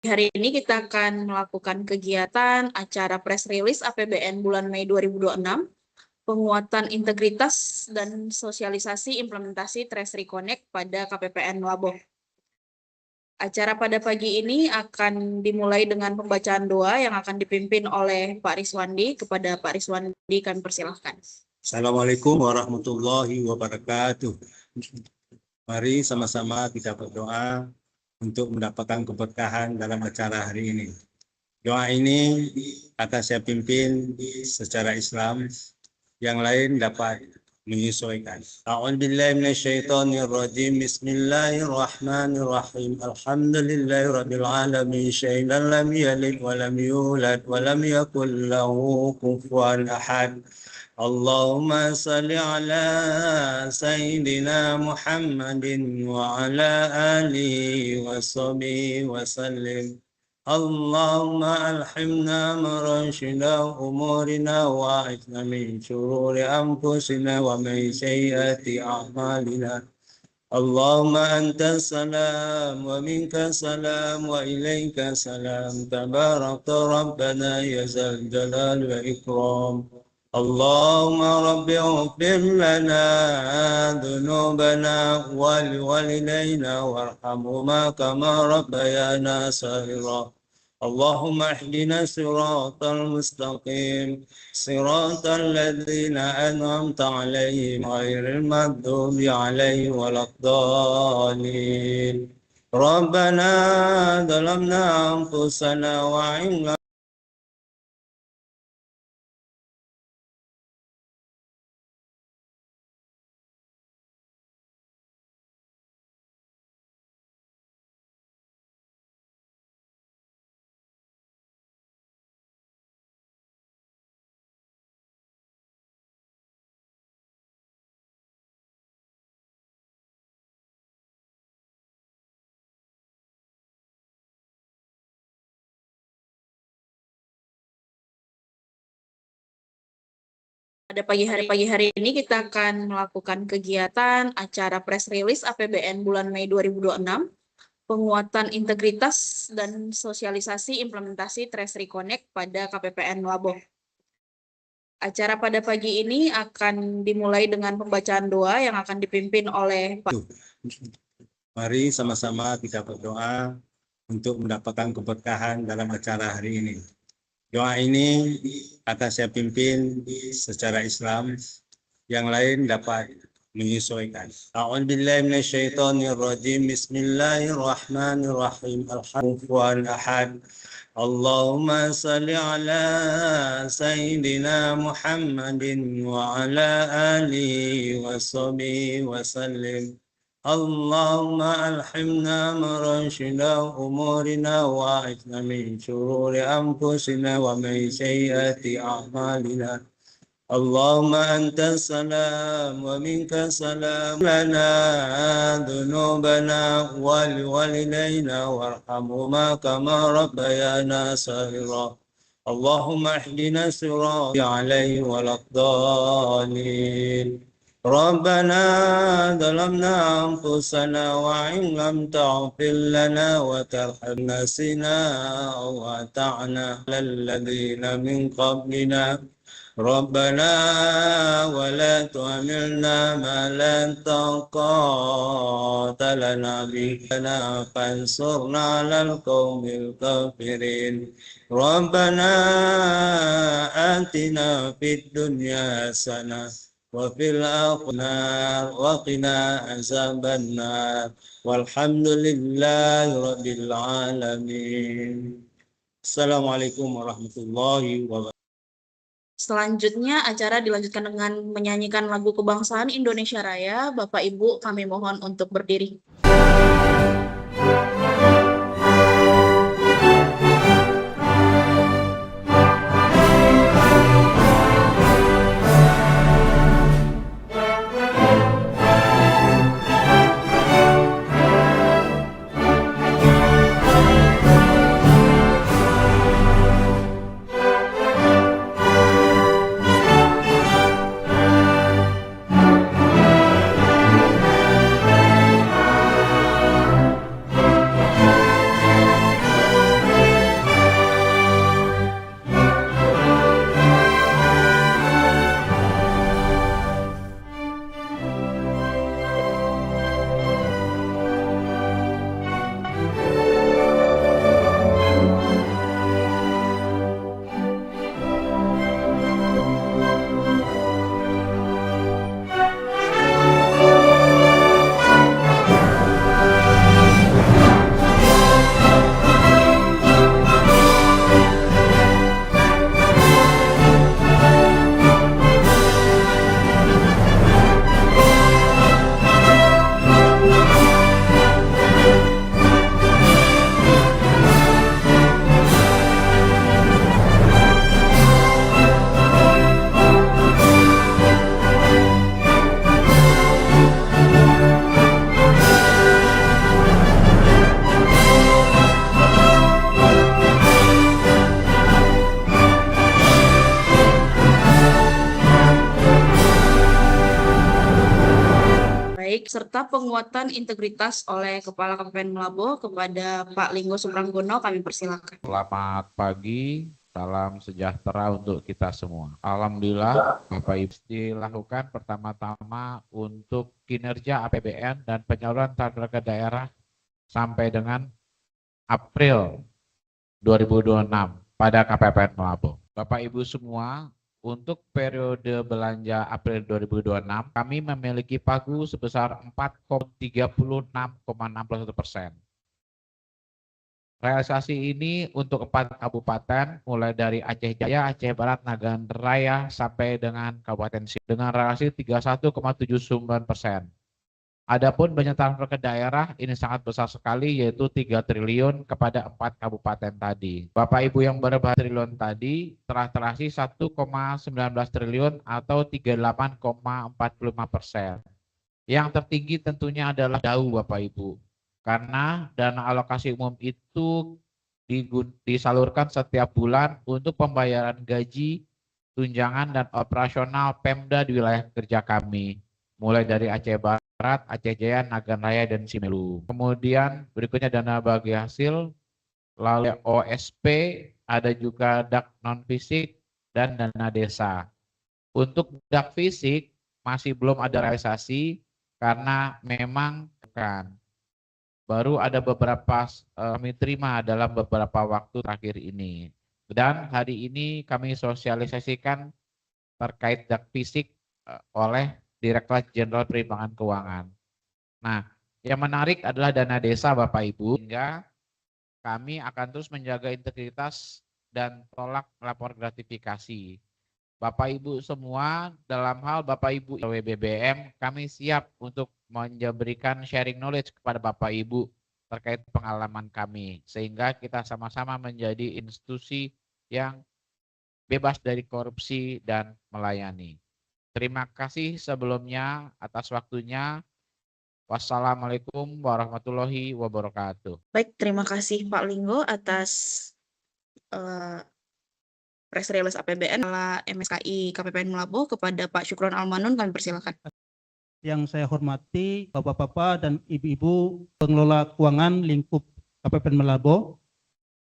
Hari ini kita akan melakukan kegiatan acara press release APBN bulan Mei 2026, penguatan integritas dan sosialisasi implementasi Treasury Connect pada KPPN Laboh. Acara pada pagi ini akan dimulai dengan pembacaan doa yang akan dipimpin oleh Pak Riswandi. Kepada Pak Riswandi kami persilahkan. Assalamualaikum warahmatullahi wabarakatuh. Mari sama-sama kita berdoa untuk mendapatkan keberkahan dalam acara hari ini. Doa ini akan saya pimpin secara Islam, yang lain dapat menyesuaikan. A'udzubillahi minasyaitonirrajim. Bismillahirrahmanirrahim. Alhamdulillahirabbil alamin. Syai'an lam yalid wa lam yulad wa lam yakul lahu kufuwan ahad. Allahumma salli ala Sayyidina Muhammadin wa ala alihi wa sahbihi wa sallim. Allahumma alhimna marashida umurina wa a'idna min shururi anfusina wa min sayyiati a'malina. Allahumma anta salam wa minka salam wa ilayka salam. Tabarakta rabbana ya zal jalal wa ikram. Allahumma rabbi ighfir lana dhunubana wa liwalidayna warhamhuma kama rabbayana saghira. Allahumma ihdina siratal mustaqim, siratal ladzina an'amta 'alaihim ghairil maghdubi 'alaihim waladdallin. Rabbana zalamna anfusana wa in Pada pagi hari ini kita akan melakukan kegiatan acara press release APBN bulan Mei 2026, penguatan integritas dan sosialisasi implementasi Treasury Connect pada KPPN Laboh. Acara pada pagi ini akan dimulai dengan pembacaan doa yang akan dipimpin oleh Pak. Mari sama-sama kita berdoa untuk mendapatkan keberkahan dalam acara hari ini. Doa ini akan saya pimpin secara Islam, yang lain dapat menyesuaikan. A'udzubillahi minasyaitonirrajim. Bismillahirrahmanirrahim. Alhamdulillahi ahad. Allahumma salli ala Sayyidina Muhammadin wa ala alihi wa sahbihi wa sallim. Allahumma alhimna marashida umurina wa a'idna min shururi anfusina wa min sayyiati a'malina. Allahumma anta salam wa minka salam. Lana dhunubana wa liwalidayna warhamhuma kama rabbayana saghira. Allahumma ihdina siratal alaihi waladdallin. Rabbana zalamna anfusana wa in lam taghfir lana wa tarhamna sina wa ata'na lalladzina min qablina. Rabbana wa la tu'amilna ma la taqata lana bihi fansurna 'alal qaumil kafirin. Rabbana atina fid dunya hasanah wa fil akhirati wa qina azabannar. Walhamdulillahi rabbil alamin. Assalamualaikum warahmatullahi wabarakatuh. Selanjutnya acara dilanjutkan dengan menyanyikan lagu kebangsaan Indonesia Raya. Bapak Ibu kami mohon untuk berdiri. baik, serta penguatan integritas oleh Kepala KPPN Melabo kepada Pak Linggo Supranggono, kami persilakan. Selamat pagi, salam sejahtera untuk kita semua. Alhamdulillah, Bapak Ibu, dilakukan pertama-tama untuk kinerja APBN dan penyaluran target ke daerah sampai dengan April 2026 pada KPPN Melabo. Bapak Ibu semua, untuk periode belanja April 2026, kami memiliki pagu sebesar 4,36,61%. Realisasi ini untuk 4 kabupaten, mulai dari Aceh Jaya, Aceh Barat, Nagan Raya, sampai dengan Kabupaten Sigi, dengan realisasi 31,79%. Adapun belanja transfer ke daerah ini sangat besar sekali, yaitu 3 triliun kepada 4 kabupaten tadi. Bapak Ibu yang berapa triliun tadi telah terasi 1,19 triliun atau 38,45%. Yang tertinggi tentunya adalah DAU Bapak Ibu, karena dana alokasi umum itu disalurkan setiap bulan untuk pembayaran gaji, tunjangan, dan operasional Pemda di wilayah kerja kami, mulai dari Aceh Barat, Aceh Jaya, Nagan Raya, dan Simelu. Kemudian berikutnya dana bagi hasil, lalu OSP, ada juga DAK non-fisik, dan dana desa. Untuk DAK fisik masih belum ada realisasi karena memang baru ada beberapa kami terima dalam beberapa waktu terakhir ini. Dan hari ini kami sosialisasikan terkait DAK fisik oleh Direktorat Jenderal Perimbangan Keuangan. Nah, yang menarik adalah dana desa Bapak Ibu, sehingga kami akan terus menjaga integritas dan tolak lapor gratifikasi. Bapak Ibu semua, dalam hal Bapak Ibu WBBM, kami siap untuk memberikan sharing knowledge kepada Bapak Ibu terkait pengalaman kami, sehingga kita sama-sama menjadi institusi yang bebas dari korupsi dan melayani. Terima kasih sebelumnya atas waktunya. Wassalamualaikum warahmatullahi wabarakatuh. Baik, terima kasih Pak Linggo atas press release APBN MSKI KPPN Melabo. Kepada Pak Syukron Almanun, kami persilakan. Yang saya hormati Bapak-Bapak dan Ibu-Ibu pengelola keuangan lingkup KPPN Melabo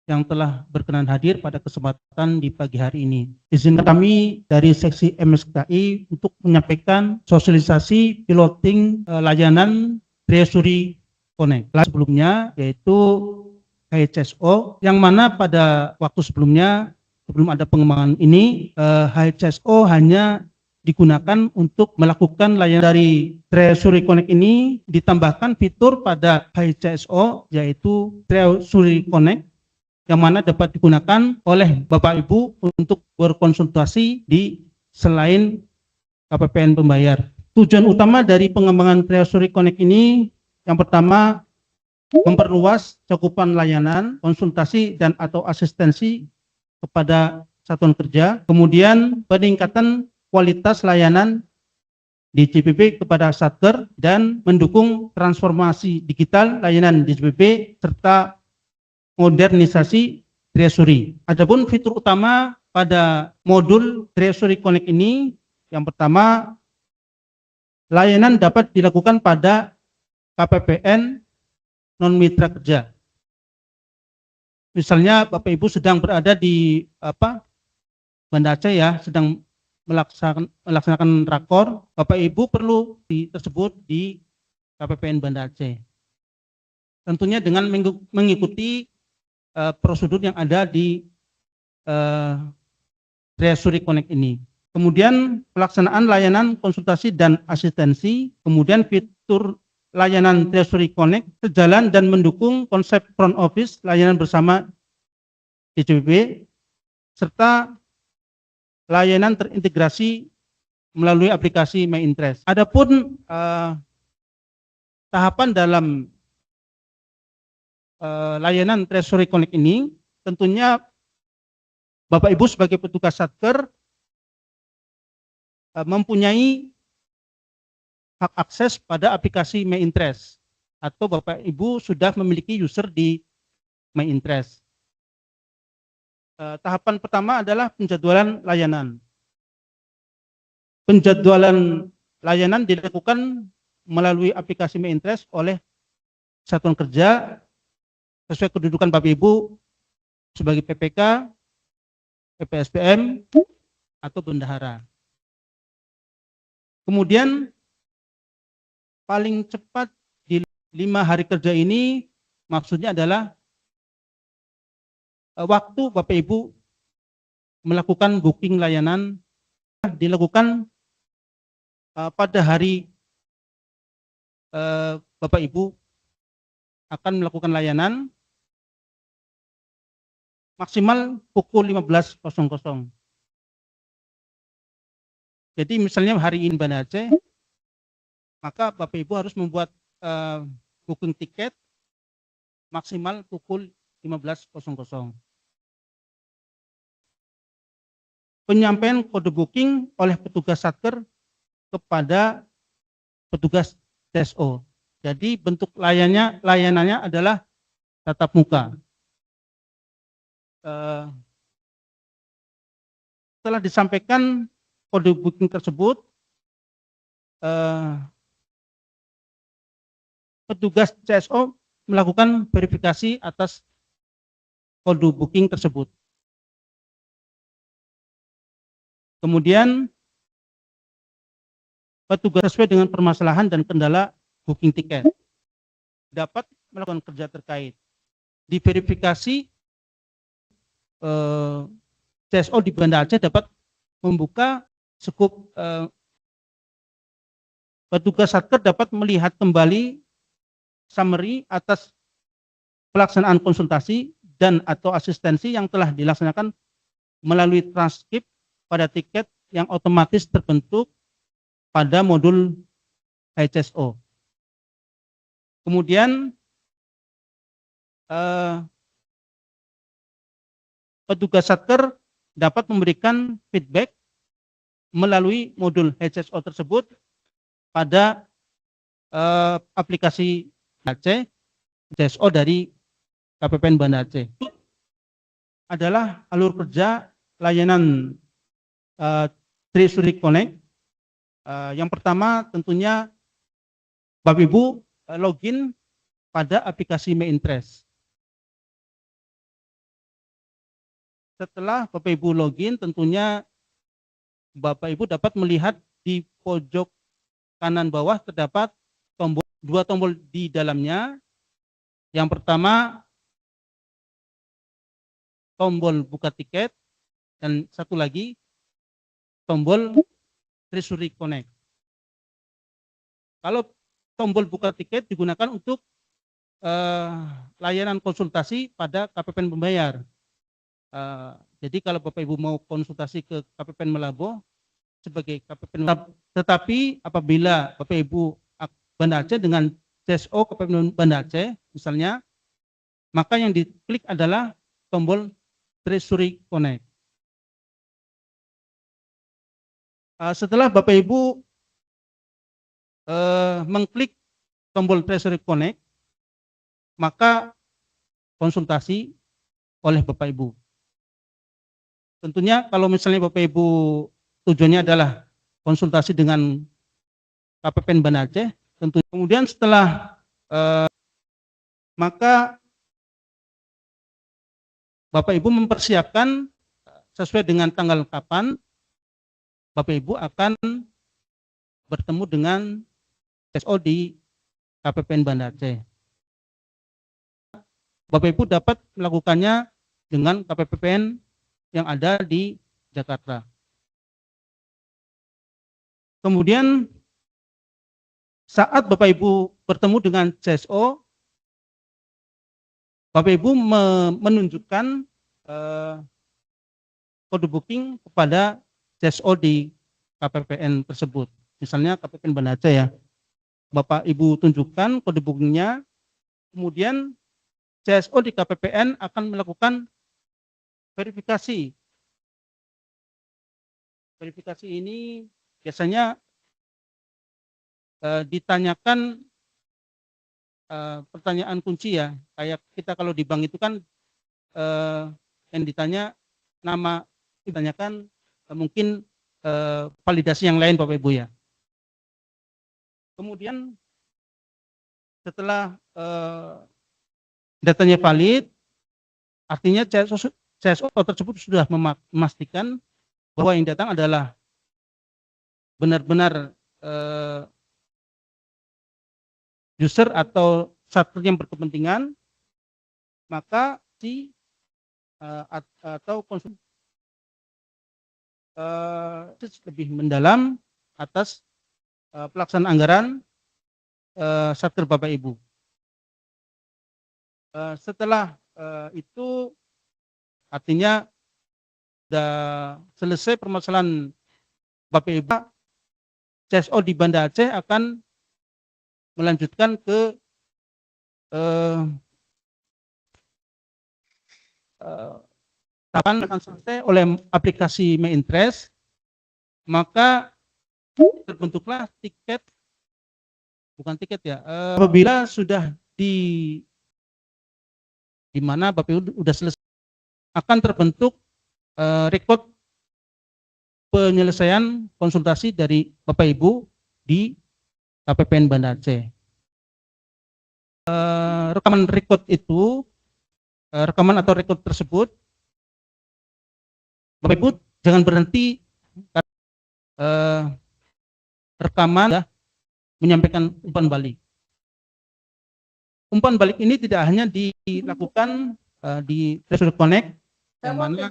yang telah berkenan hadir pada kesempatan di pagi hari ini. Izinkan kami dari seksi MSKI untuk menyampaikan sosialisasi piloting layanan Treasury Connect. Sebelumnya yaitu HCSO, yang mana pada waktu sebelumnya sebelum ada pengembangan ini, HCSO hanya digunakan untuk melakukan layanan. Dari Treasury Connect ini ditambahkan fitur pada HCSO yaitu Treasury Connect, yang mana dapat digunakan oleh Bapak Ibu untuk berkonsultasi di selain KPPN pembayar. Tujuan utama dari pengembangan Treasury Connect ini, yang pertama, memperluas cakupan layanan, konsultasi, dan atau asistensi kepada satuan kerja. Kemudian peningkatan kualitas layanan di JPP kepada Satker dan mendukung transformasi digital layanan di JPP serta modernisasi Treasury. Adapun fitur utama pada modul Treasury Connect ini, yang pertama, layanan dapat dilakukan pada KPPN non mitra kerja. Misalnya Bapak Ibu sedang berada di Banda Aceh ya, sedang melaksanakan rakor, Bapak Ibu perlu tersebut di KPPN Banda Aceh. Tentunya dengan mengikuti prosedur yang ada di Treasury Connect ini. Kemudian pelaksanaan layanan konsultasi dan asistensi, kemudian fitur layanan Treasury Connect sejalan dan mendukung konsep front office layanan bersama DJPB serta layanan terintegrasi melalui aplikasi My Interest. Adapun tahapan dalam layanan Treasury Connect ini, tentunya Bapak Ibu sebagai petugas Satker mempunyai hak akses pada aplikasi My Interest, atau Bapak Ibu sudah memiliki user di My Interest. Tahapan pertama adalah penjadwalan layanan. Penjadwalan layanan dilakukan melalui aplikasi My Interest oleh satuan kerja sesuai kedudukan Bapak Ibu sebagai PPK, PPSPM, atau bendahara. Kemudian paling cepat di 5 hari kerja ini maksudnya adalah waktu Bapak Ibu melakukan booking layanan dilakukan pada hari Bapak Ibu akan melakukan layanan maksimal pukul 15.00. Jadi misalnya hari ini Banda Aceh, maka Bapak Ibu harus membuat booking tiket maksimal pukul 15.00. Penyampaian kode booking oleh petugas satker kepada petugas TSO. Jadi bentuk layanannya adalah tatap muka. Setelah disampaikan kode booking tersebut, petugas CSO melakukan verifikasi atas kode booking tersebut. Kemudian petugas sesuai dengan permasalahan dan kendala booking tiket dapat melakukan kerja terkait. Diverifikasi CSO di Banda Aceh dapat membuka skup petugas satker dapat melihat kembali summary atas pelaksanaan konsultasi dan atau asistensi yang telah dilaksanakan melalui transkrip pada tiket yang otomatis terbentuk pada modul HSO. Kemudian petugas satker dapat memberikan feedback melalui modul HSO tersebut pada aplikasi Aceh HSO dari KPPN Banda Aceh. Adalah alur kerja layanan Treasury Connect. Yang pertama tentunya Bapak Ibu login pada aplikasi My Interest. Setelah Bapak Ibu login, tentunya Bapak Ibu dapat melihat di pojok kanan bawah terdapat dua tombol di dalamnya. Yang pertama tombol buka tiket dan satu lagi tombol Treasury Connect. Kalau tombol buka tiket digunakan untuk layanan konsultasi pada KPPN pembayar. Jadi kalau Bapak Ibu mau konsultasi ke KPPN Malabo sebagai KPPN, tetapi apabila Bapak Ibu Banda Aceh dengan CSO KPPN Banda Aceh misalnya, maka yang diklik adalah tombol Treasury Connect. Setelah Bapak Ibu mengklik tombol Treasury Connect, maka konsultasi oleh Bapak Ibu. Tentunya kalau misalnya Bapak Ibu tujuannya adalah konsultasi dengan KPPN Banda Aceh, tentu kemudian setelah maka Bapak Ibu mempersiapkan sesuai dengan tanggal kapan Bapak Ibu akan bertemu dengan CSO di KPPN Banda Aceh. Bapak Ibu dapat melakukannya dengan KPPN yang ada di Jakarta. Kemudian saat Bapak Ibu bertemu dengan CSO, Bapak Ibu menunjukkan kode booking kepada CSO di KPPN tersebut. Misalnya KPPN Banda Aceh ya. Bapak Ibu tunjukkan kode bookingnya, kemudian CSO di KPPN akan melakukan verifikasi. Verifikasi ini biasanya ditanyakan pertanyaan kunci ya. Kayak kita kalau di bank itu kan yang ditanya nama, ditanyakan mungkin validasi yang lain Bapak Ibu ya. Kemudian setelah datanya valid, artinya CSO tersebut sudah memastikan bahwa yang datang adalah benar-benar user atau satker yang berkepentingan, maka si atau konsul lebih mendalam atas pelaksanaan anggaran satker Bapak Ibu. Setelah itu artinya sudah selesai permasalahan Bapak Ibu, CSO di Banda Aceh akan melanjutkan ke tahapan akan selesai oleh aplikasi My Interest, maka terbentuklah tiket, bukan tiket ya, apabila sudah di mana Bapak Ibu sudah selesai, akan terbentuk rekod penyelesaian konsultasi dari Bapak Ibu di KPPN Banda Aceh. Rekaman rekod itu, rekaman atau rekod tersebut, Bapak Ibu jangan berhenti rekaman ya, menyampaikan umpan balik. Umpan balik ini tidak hanya dilakukan di Treasury Connect, yang mana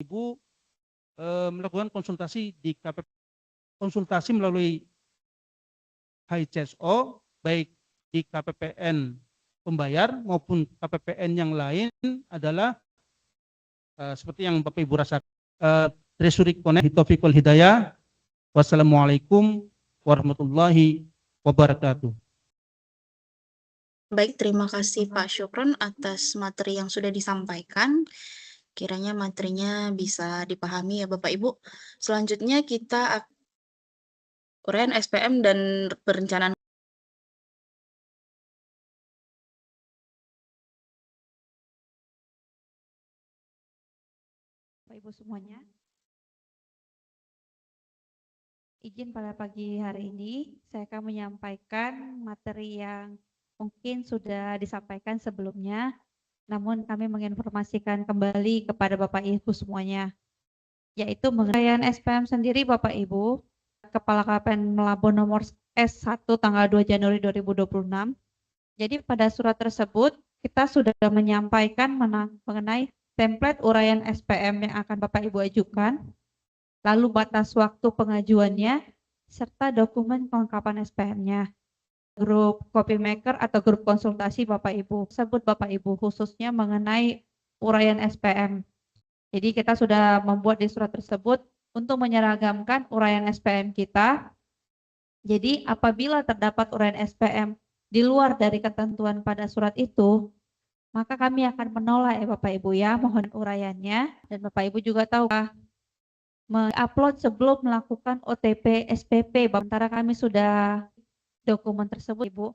Ibu melakukan konsultasi di KPP, konsultasi melalui HCSO, baik di KPPN pembayar maupun KPPN yang lain adalah seperti yang Bapak Ibu rasakan. Treasury Connect, Taufiq wal Hidayah. Wassalamualaikum warahmatullahi wabarakatuh. Baik, terima kasih Pak Syukron atas materi yang sudah disampaikan. Kiranya materinya bisa dipahami ya Bapak Ibu. Selanjutnya kita uraian SPM dan perencanaan. Bapak Ibu semuanya, izin pada pagi hari ini saya akan menyampaikan materi yang mungkin sudah disampaikan sebelumnya, namun kami menginformasikan kembali kepada Bapak Ibu semuanya, yaitu mengenai SPM sendiri. Bapak Ibu, Kepala KPN Melabo nomor S1 tanggal 2 Januari 2026. Jadi pada surat tersebut kita sudah menyampaikan mengenai template uraian SPM yang akan Bapak Ibu ajukan, lalu batas waktu pengajuannya, serta dokumen kelengkapan SPM-nya. Grup copy maker atau grup konsultasi Bapak Ibu, sebut Bapak Ibu khususnya mengenai uraian SPM. Jadi kita sudah membuat di surat tersebut untuk menyeragamkan uraian SPM kita. Jadi apabila terdapat uraian SPM di luar dari ketentuan pada surat itu, maka kami akan menolak ya Bapak Ibu ya, mohon uraiannya. Dan Bapak Ibu juga tahu mengupload sebelum melakukan OTP SPP. Sementara kami sudah dokumen tersebut Ibu,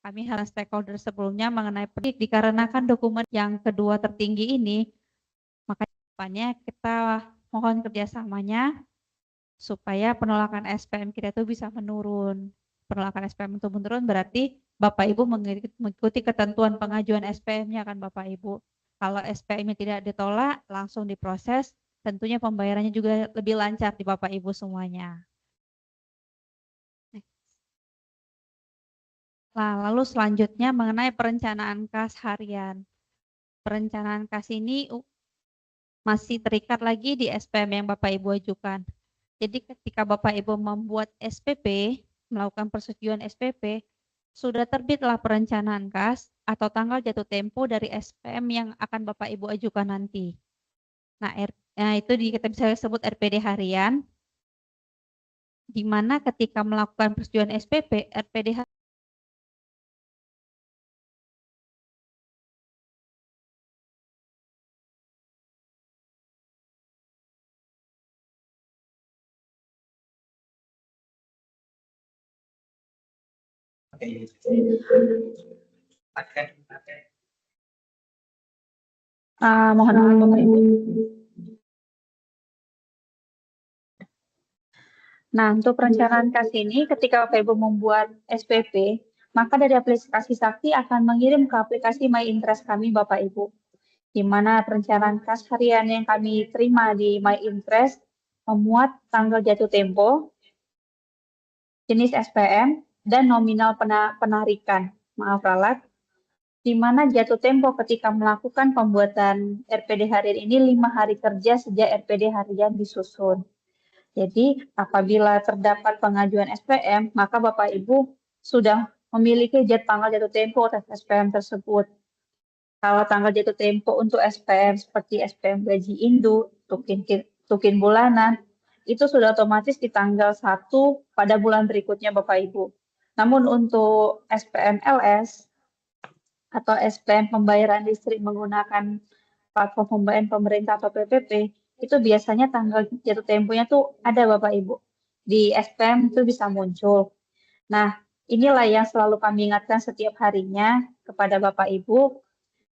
kami harus stakeholder sebelumnya mengenai pedik, dikarenakan dokumen yang kedua tertinggi ini, maka depannya kita mohon kerjasamanya supaya penolakan SPM kita itu bisa menurun. Penolakan SPM itu menurun berarti Bapak Ibu mengikuti ketentuan pengajuan SPM-nya kan Bapak Ibu. Kalau SPM-nya tidak ditolak, langsung diproses, tentunya pembayarannya juga lebih lancar di Bapak Ibu semuanya. Nah, lalu selanjutnya mengenai perencanaan kas harian. Perencanaan kas ini masih terikat lagi di SPM yang Bapak Ibu ajukan. Jadi ketika Bapak Ibu membuat SPP, melakukan persetujuan SPP, sudah terbitlah perencanaan kas atau tanggal jatuh tempo dari SPM yang akan Bapak Ibu ajukan nanti. Nah, itu kita bisa sebut RPD harian, di mana ketika melakukan persetujuan SPP, RPD Mohon maaf Bapak Ibu. Nah, untuk perencanaan kas ini, ketika Bapak Ibu membuat SPP, maka dari aplikasi Sakti akan mengirim ke aplikasi My Interest kami Bapak Ibu, di mana perencanaan kas harian yang kami terima di My Interest memuat tanggal jatuh tempo, jenis SPM, dan nominal penarikan. Maaf ralat, di mana jatuh tempo ketika melakukan pembuatan RPD harian ini 5 hari kerja sejak RPD harian disusun. Jadi, apabila terdapat pengajuan SPM, maka Bapak Ibu sudah memiliki tanggal jatuh tempo atas SPM tersebut. Kalau tanggal jatuh tempo untuk SPM seperti SPM gaji induk, tukin bulanan, itu sudah otomatis di tanggal 1 pada bulan berikutnya Bapak Ibu. Namun untuk SPM LS atau SPM pembayaran listrik menggunakan platform pembayaran pemerintah atau PPP, itu biasanya tanggal jatuh temponya tuh ada Bapak Ibu. Di SPM itu bisa muncul. Nah, inilah yang selalu kami ingatkan setiap harinya kepada Bapak Ibu,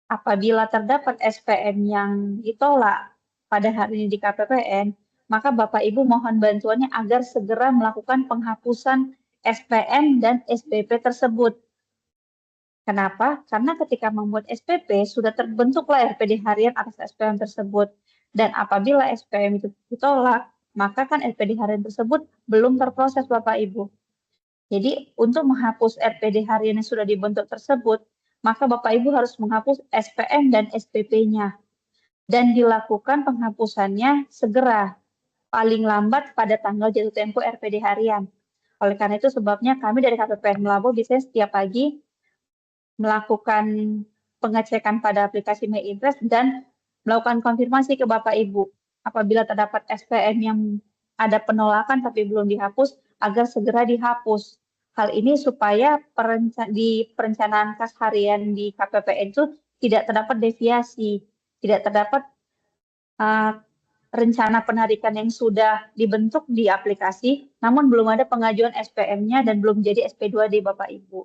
apabila terdapat SPM yang ditolak pada hari ini di KPPN, maka Bapak Ibu mohon bantuannya agar segera melakukan penghapusan SPM dan SPP tersebut. Kenapa? Karena ketika membuat SPP sudah terbentuklah RPD harian atas SPM tersebut. Dan apabila SPM itu ditolak, maka kan RPD harian tersebut belum terproses Bapak Ibu. Jadi untuk menghapus RPD harian yang sudah dibentuk tersebut, maka Bapak Ibu harus menghapus SPM dan SPP-nya. Dan dilakukan penghapusannya segera, paling lambat pada tanggal jatuh tempo RPD harian. Oleh karena itu sebabnya kami dari KPPN Melabo biasanya setiap pagi melakukan pengecekan pada aplikasi My Interest dan melakukan konfirmasi ke Bapak Ibu. Apabila terdapat SPM yang ada penolakan tapi belum dihapus, agar segera dihapus. Hal ini supaya di perencanaan kas harian di KPPN itu tidak terdapat deviasi, tidak terdapat rencana penarikan yang sudah dibentuk di aplikasi, namun belum ada pengajuan SPM-nya dan belum jadi SP2 di Bapak Ibu.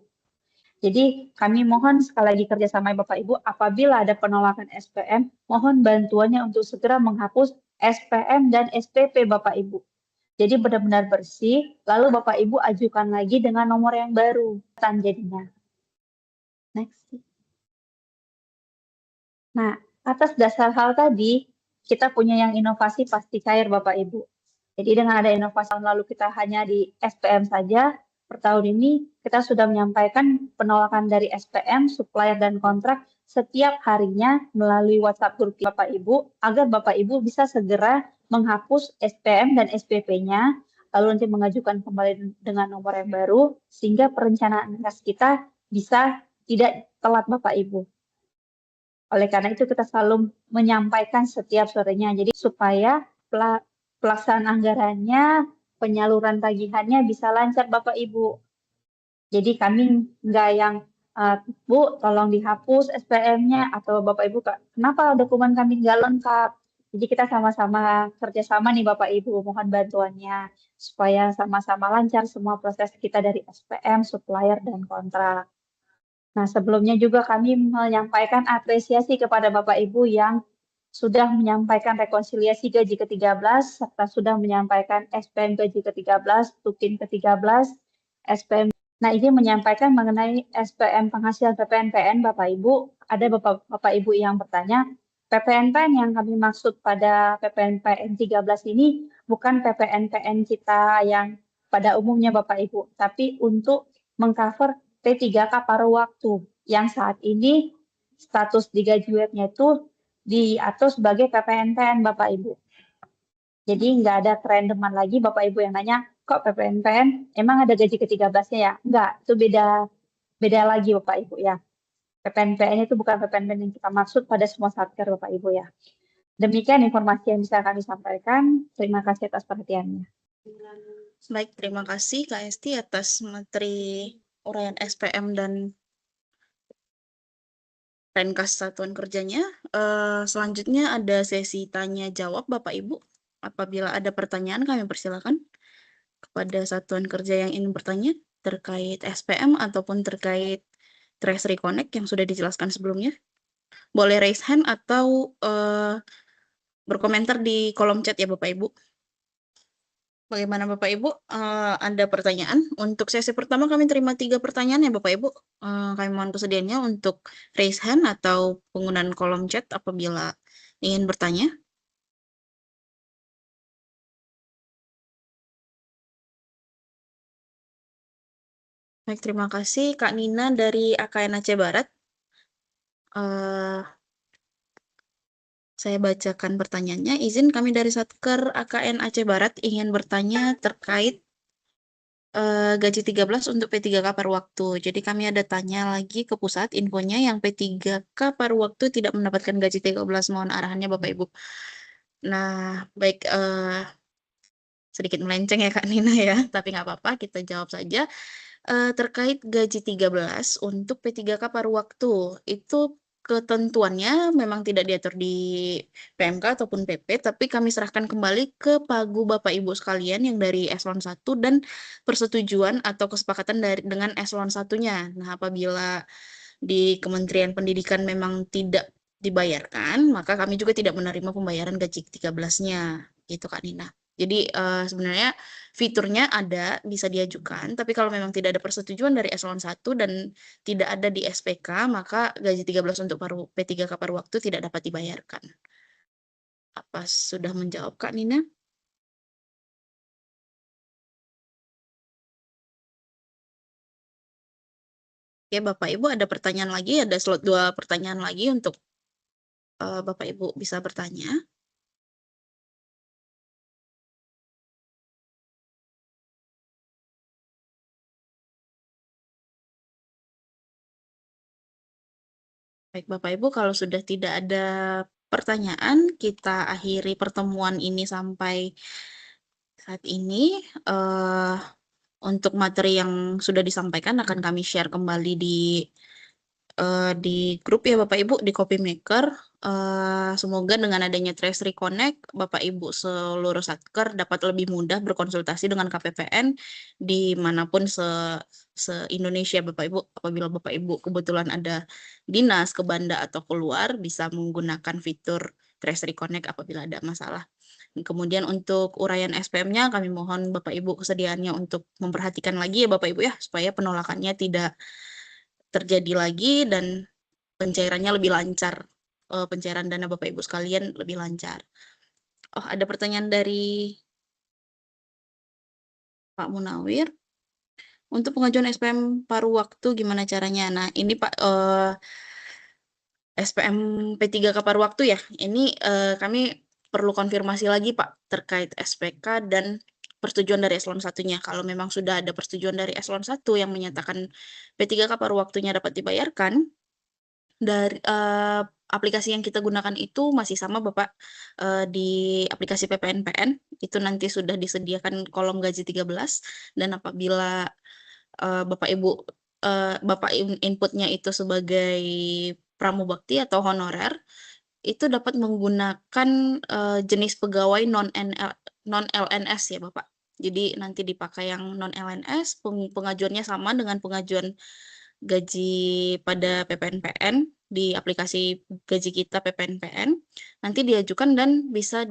Jadi kami mohon sekali lagi kerjasama Bapak Ibu, apabila ada penolakan SPM, mohon bantuannya untuk segera menghapus SPM dan SPP Bapak Ibu. Jadi benar-benar bersih, lalu Bapak Ibu ajukan lagi dengan nomor yang baru, jadinya. Next. Nah, atas dasar hal tadi, kita punya yang inovasi pasti cair Bapak Ibu. Jadi dengan ada inovasi tahun lalu kita hanya di SPM saja, per tahun ini kita sudah menyampaikan penolakan dari SPM, supplier dan kontrak setiap harinya melalui WhatsApp grup Bapak Ibu, agar Bapak Ibu bisa segera menghapus SPM dan SPP-nya, lalu nanti mengajukan kembali dengan nomor yang baru, sehingga perencanaan kas kita bisa tidak telat Bapak Ibu. Oleh karena itu kita selalu menyampaikan setiap sorenya, jadi supaya pelaksanaan anggarannya, penyaluran tagihannya bisa lancar Bapak Ibu. Jadi kami nggak yang, Bu tolong dihapus SPM-nya, atau Bapak Ibu kenapa dokumen kami nggak lengkap. Jadi kita sama-sama kerjasama nih Bapak Ibu, mohon bantuannya supaya sama-sama lancar semua proses kita dari SPM, supplier, dan kontrak. Nah, sebelumnya juga kami menyampaikan apresiasi kepada Bapak Ibu yang sudah menyampaikan rekonsiliasi gaji ke-13, serta sudah menyampaikan SPM gaji ke-13, tukin ke-13, SPM. Nah, ini menyampaikan mengenai SPM penghasilan PPNPN, Bapak Ibu. Ada Bapak Ibu yang bertanya, PPNPN yang kami maksud pada PPNPN 13 ini bukan PPNPN kita yang pada umumnya Bapak Ibu, tapi untuk mengcover P3K paruh waktu yang saat ini status di gaji webnya itu diatur sebagai PPNPN Bapak Ibu. Jadi nggak ada kerandoman lagi Bapak Ibu yang nanya, kok PPNPN emang ada gaji ke-13-nya ya? Enggak, itu beda lagi Bapak Ibu ya. PPNPN itu bukan PPNPN yang kita maksud pada semua satker Bapak Ibu ya. Demikian informasi yang bisa kami sampaikan. Terima kasih atas perhatiannya. Baik, terima kasih Kak Esti atas materi uraian SPM dan Renkas satuan kerjanya. Selanjutnya ada sesi tanya jawab Bapak Ibu. Apabila ada pertanyaan kami persilakan kepada satuan kerja yang ingin bertanya terkait SPM ataupun terkait Treasury Connect yang sudah dijelaskan sebelumnya. Boleh raise hand atau berkomentar di kolom chat ya Bapak Ibu. Bagaimana Bapak Ibu? Ada pertanyaan? Untuk sesi pertama kami terima 3 pertanyaan ya Bapak Ibu. Kami mohon kesediaannya untuk raise hand atau penggunaan kolom chat apabila ingin bertanya. Baik, terima kasih Kak Nina dari AKN Aceh Barat. Eh, Saya bacakan pertanyaannya. Izin kami dari Satker AKN Aceh Barat ingin bertanya terkait gaji 13 untuk P3K paruh waktu. Jadi kami ada tanya lagi ke pusat infonya yang P3K paruh waktu tidak mendapatkan gaji 13. Mohon arahannya Bapak Ibu. Nah, baik, sedikit melenceng ya Kak Nina ya, tapi nggak apa-apa, kita jawab saja. Terkait gaji 13 untuk P3K paruh waktu, itu ketentuannya memang tidak diatur di PMK ataupun PP, tapi kami serahkan kembali ke Pagu Bapak Ibu sekalian yang dari eselon 1 dan persetujuan atau kesepakatan dengan eselon 1-nya. Nah, apabila di Kementerian Pendidikan memang tidak dibayarkan, maka kami juga tidak menerima pembayaran gaji 13-nya, gitu Kak Nina. Jadi sebenarnya fiturnya ada, bisa diajukan, tapi kalau memang tidak ada persetujuan dari eselon 1 dan tidak ada di SPK, maka gaji 13 untuk P3K paruh waktu tidak dapat dibayarkan. Apa sudah menjawab Kak Nina? Oke, Bapak Ibu ada pertanyaan lagi, ada slot 2 pertanyaan lagi untuk Bapak Ibu bisa bertanya. Baik, Bapak Ibu, kalau sudah tidak ada pertanyaan, kita akhiri pertemuan ini sampai saat ini. Untuk materi yang sudah disampaikan akan kami share kembali di grup ya Bapak Ibu, di Copymaker. Semoga dengan adanya Trace Reconnect, Bapak Ibu seluruh Satker dapat lebih mudah berkonsultasi dengan KPPN dimanapun se-Indonesia Bapak Ibu. Apabila Bapak Ibu kebetulan ada dinas ke Banda atau keluar, bisa menggunakan fitur Trace Reconnect apabila ada masalah. Kemudian untuk uraian SPM-nya kami mohon Bapak Ibu kesediaannya untuk memperhatikan lagi ya Bapak Ibu ya, supaya penolakannya tidak terjadi lagi dan pencairannya lebih lancar. Pencairan dana Bapak Ibu sekalian lebih lancar. Oh, ada pertanyaan dari Pak Munawir. Untuk pengajuan SPM paruh waktu gimana caranya? Nah, ini Pak SPM P3K paruh waktu ya. Ini kami perlu konfirmasi lagi Pak terkait SPK dan persetujuan dari eselon 1-nya. Kalau memang sudah ada persetujuan dari eselon 1 yang menyatakan P3K paruh waktunya dapat dibayarkan, dari aplikasi yang kita gunakan itu masih sama Bapak, di aplikasi PPNPN, itu nanti sudah disediakan kolom gaji 13, dan apabila Bapak Ibu Bapak inputnya itu sebagai pramubakti atau honorer, itu dapat menggunakan jenis pegawai non LNS ya Bapak. Jadi nanti dipakai yang non LNS, pengajuannya sama dengan pengajuan gaji pada PPNPN di aplikasi gaji kita PPNPN. Nanti diajukan dan bisa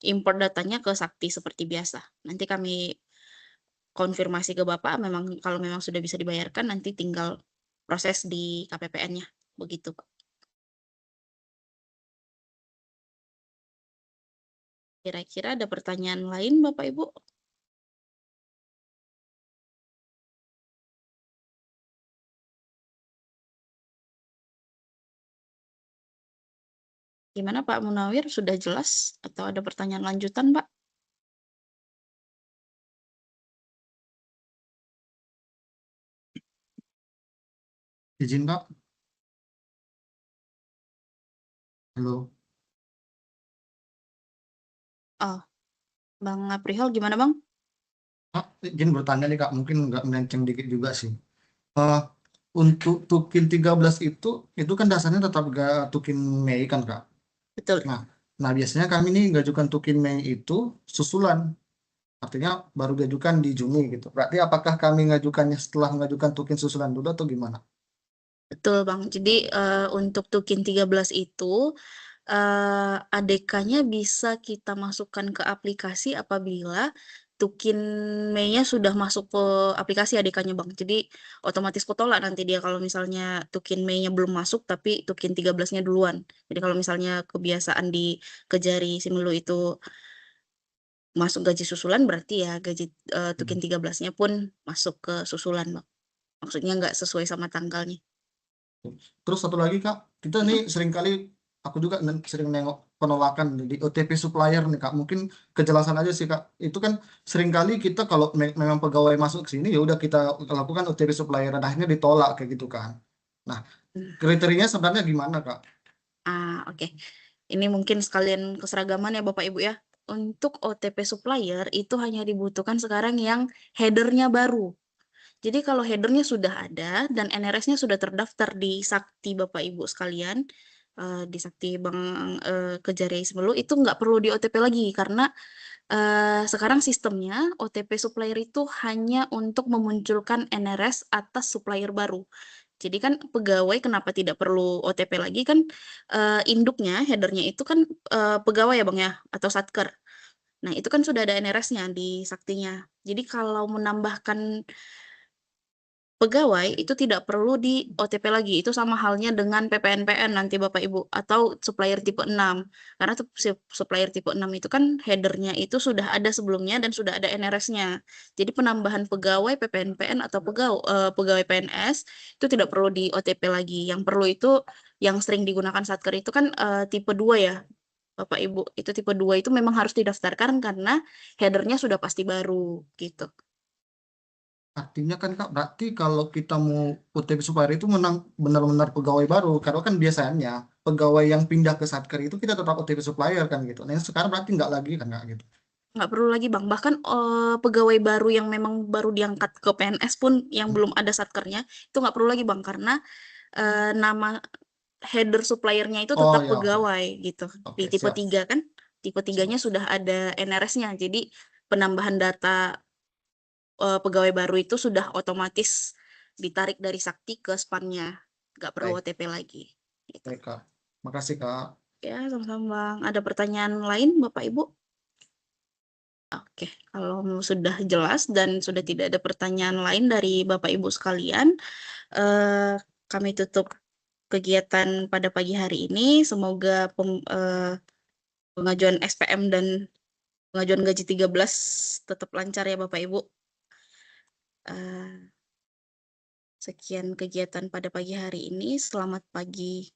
import datanya ke Sakti seperti biasa. Nanti kami konfirmasi ke Bapak, kalau memang sudah bisa dibayarkan, nanti tinggal proses di KPPN-nya. Begitu, Pak. Kira-kira ada pertanyaan lain, Bapak Ibu? Gimana Pak Munawir, sudah jelas atau ada pertanyaan lanjutan, Pak? Izin Kak. Halo. Oh, Bang Aprihal gimana Bang? Izin bertanya nih Kak, mungkin nggak melenceng dikit juga sih. Untuk Tukin 13 itu kan dasarnya tetap gak Tukin Mei kan Kak? Betul. Nah biasanya kami nih ngajukan Tukin Mei itu susulan. Artinya baru diajukan di Juni gitu. Berarti apakah kami ngajukannya setelah mengajukan Tukin susulan dulu atau gimana? Betul Bang. Jadi untuk Tukin 13 itu ADK-nya bisa kita masukkan ke aplikasi apabila Tukin Mei-nya sudah masuk ke aplikasi ADK-nya Bang. Jadi otomatis ketolak nanti dia kalau misalnya Tukin Mei-nya belum masuk tapi Tukin 13-nya duluan. Jadi kalau misalnya kebiasaan di Kejari Simelu itu masuk gaji susulan berarti ya gaji Tukin 13-nya pun masuk ke susulan Bang. Maksudnya nggak sesuai sama tanggalnya. Terus satu lagi Kak, kita nih seringkali aku juga sering nengok penolakan di OTP supplier nih Kak. Mungkin kejelasan aja sih Kak. Itu kan seringkali kita kalau memang pegawai masuk ke sini ya udah kita lakukan OTP supplier dan akhirnya ditolak kayak gitu kan. Nah, kriterianya sebenarnya gimana Kak? Oke. Ini mungkin sekalian keseragaman ya Bapak Ibu ya. Untuk OTP supplier itu hanya dibutuhkan sekarang yang headernya baru. Jadi kalau headernya sudah ada dan NRS-nya sudah terdaftar di Sakti Bapak Ibu sekalian, di Sakti Bank Kejari Simelu itu nggak perlu di OTP lagi karena sekarang sistemnya OTP supplier itu hanya untuk memunculkan NRS atas supplier baru. Jadi kan pegawai kenapa tidak perlu OTP lagi kan induknya, headernya itu kan pegawai ya Bang ya atau satker. Nah itu kan sudah ada NRS-nya di Saktinya. Jadi kalau menambahkan pegawai itu tidak perlu di OTP lagi. Itu sama halnya dengan PPNPN nanti Bapak Ibu atau supplier tipe 6. Karena supplier tipe 6 itu kan headernya itu sudah ada sebelumnya dan sudah ada NRS-nya. Jadi penambahan pegawai PPNPN atau pegawai PNS itu tidak perlu di OTP lagi. Yang perlu itu yang sering digunakan Satker itu kan tipe 2 ya. Bapak Ibu, itu tipe 2 itu memang harus didaftarkan karena headernya sudah pasti baru gitu. Artinya kan Kak, berarti kalau kita mau OTP supplier itu menang benar-benar pegawai baru. Karena kan biasanya pegawai yang pindah ke Satker itu kita tetap OTP supplier kan gitu. Nah sekarang berarti nggak lagi kan Kak gitu. Nggak perlu lagi Bang, bahkan pegawai baru yang memang baru diangkat ke PNS pun yang belum ada satkernya itu nggak perlu lagi Bang karena nama header suppliernya itu Oh tetap ya, oke. pegawai gitu. Oke, Di tipe siap. 3 kan, tipe 3-nya sudah ada NRS-nya, jadi penambahan data pegawai baru itu sudah otomatis ditarik dari Sakti ke span-nya, nggak perlu Baik, OTP lagi. Gitu. baik Kak. Makasih Kak. Ya, sama-sama Bang. Ada pertanyaan lain Bapak Ibu? Oke, kalau sudah jelas dan sudah tidak ada pertanyaan lain dari Bapak Ibu sekalian, kami tutup kegiatan pada pagi hari ini. Semoga pengajuan SPM dan pengajuan gaji 13 tetap lancar ya Bapak Ibu. Sekian kegiatan pada pagi hari ini. Selamat pagi